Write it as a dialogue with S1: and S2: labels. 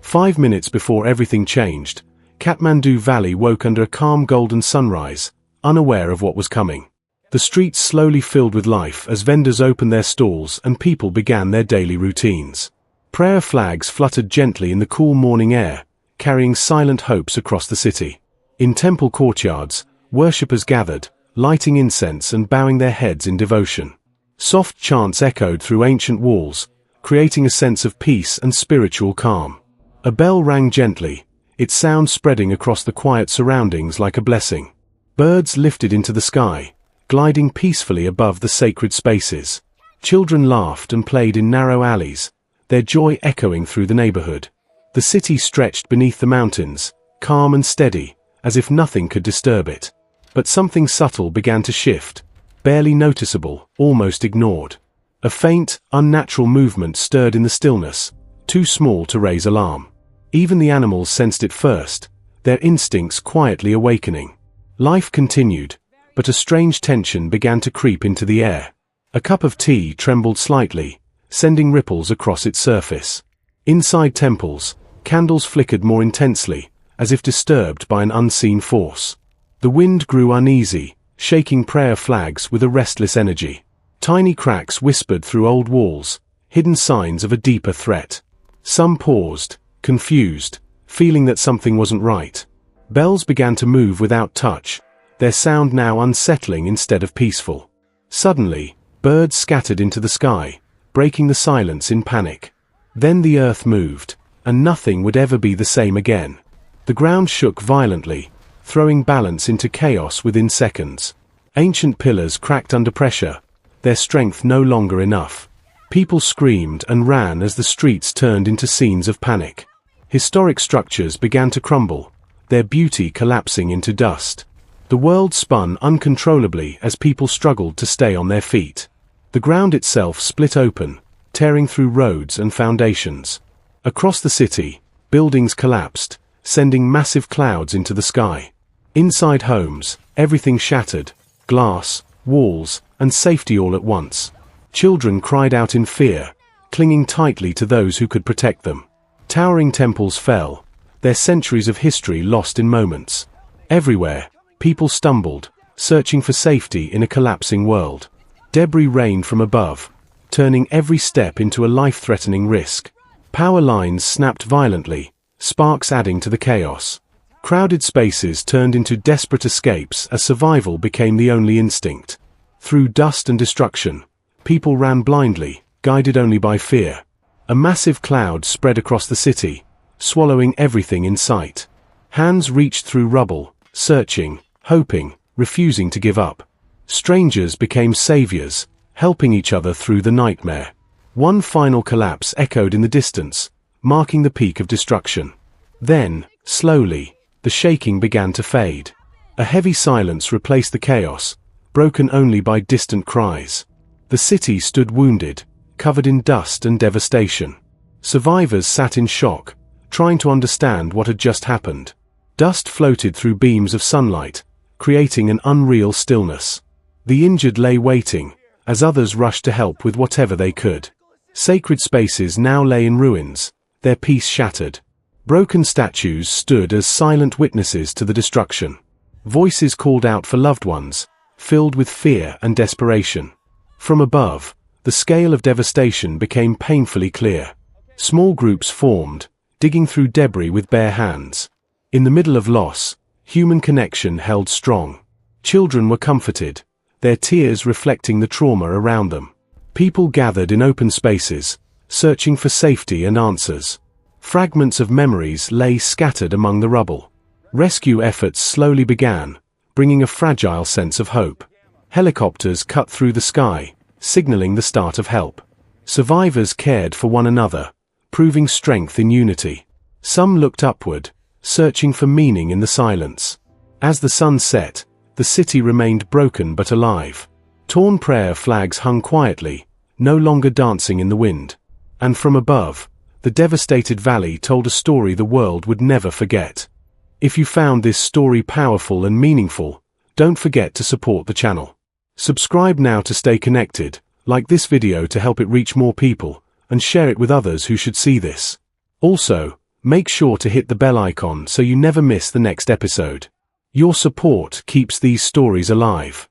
S1: 5 minutes before everything changed, Kathmandu Valley woke under a calm golden sunrise, unaware of what was coming. The streets slowly filled with life as vendors opened their stalls and people began their daily routines. Prayer flags fluttered gently in the cool morning air, carrying silent hopes across the city. In temple courtyards, worshippers gathered, lighting incense and bowing their heads in devotion. Soft chants echoed through ancient walls, creating a sense of peace and spiritual calm. A bell rang gently, its sound spreading across the quiet surroundings like a blessing. Birds lifted into the sky, gliding peacefully above the sacred spaces. Children laughed and played in narrow alleys, their joy echoing through the neighborhood. The city stretched beneath the mountains, calm and steady, as if nothing could disturb it. But something subtle began to shift, barely noticeable, almost ignored. A faint, unnatural movement stirred in the stillness, too small to raise alarm. Even the animals sensed it first, their instincts quietly awakening. Life continued, but a strange tension began to creep into the air. A cup of tea trembled slightly, sending ripples across its surface. Inside temples, candles flickered more intensely, as if disturbed by an unseen force. The wind grew uneasy, shaking prayer flags with a restless energy. Tiny cracks whispered through old walls, hidden signs of a deeper threat. Some paused, confused, feeling that something wasn't right. Bells began to move without touch, their sound now unsettling instead of peaceful. Suddenly, birds scattered into the sky, breaking the silence in panic. Then the earth moved, and nothing would ever be the same again. The ground shook violently, throwing balance into chaos within seconds. Ancient pillars cracked under pressure, their strength no longer enough. People screamed and ran as the streets turned into scenes of panic. Historic structures began to crumble, their beauty collapsing into dust. The world spun uncontrollably as people struggled to stay on their feet. The ground itself split open, tearing through roads and foundations. Across the city, buildings collapsed, sending massive clouds into the sky. Inside homes, everything shattered, glass, walls, and safety all at once. Children cried out in fear, clinging tightly to those who could protect them. Towering temples fell, their centuries of history lost in moments. Everywhere, people stumbled, searching for safety in a collapsing world. Debris rained from above, turning every step into a life-threatening risk. Power lines snapped violently, sparks adding to the chaos. Crowded spaces turned into desperate escapes as survival became the only instinct. Through dust and destruction, people ran blindly, guided only by fear. A massive cloud spread across the city, swallowing everything in sight. Hands reached through rubble, searching, hoping, refusing to give up. Strangers became saviors, helping each other through the nightmare. One final collapse echoed in the distance, marking the peak of destruction. Then, slowly, the shaking began to fade. A heavy silence replaced the chaos, broken only by distant cries. The city stood wounded, covered in dust and devastation. Survivors sat in shock, trying to understand what had just happened. Dust floated through beams of sunlight, creating an unreal stillness. The injured lay waiting, as others rushed to help with whatever they could. Sacred spaces now lay in ruins, their peace shattered. Broken statues stood as silent witnesses to the destruction. Voices called out for loved ones, filled with fear and desperation. From above, the scale of devastation became painfully clear. Small groups formed, digging through debris with bare hands. In the middle of loss, human connection held strong. Children were comforted, their tears reflecting the trauma around them. People gathered in open spaces, searching for safety and answers. Fragments of memories lay scattered among the rubble. Rescue efforts slowly began, bringing a fragile sense of hope. Helicopters cut through the sky, signaling the start of help. Survivors cared for one another, proving strength in unity. Some looked upward, searching for meaning in the silence. As the sun set, the city remained broken but alive. Torn prayer flags hung quietly, no longer dancing in the wind. And from above, the devastated valley told a story the world would never forget. If you found this story powerful and meaningful, don't forget to support the channel. Subscribe now to stay connected, like this video to help it reach more people, and share it with others who should see this. Also, Make sure to hit the bell icon so you never miss the next episode. Your support keeps these stories alive.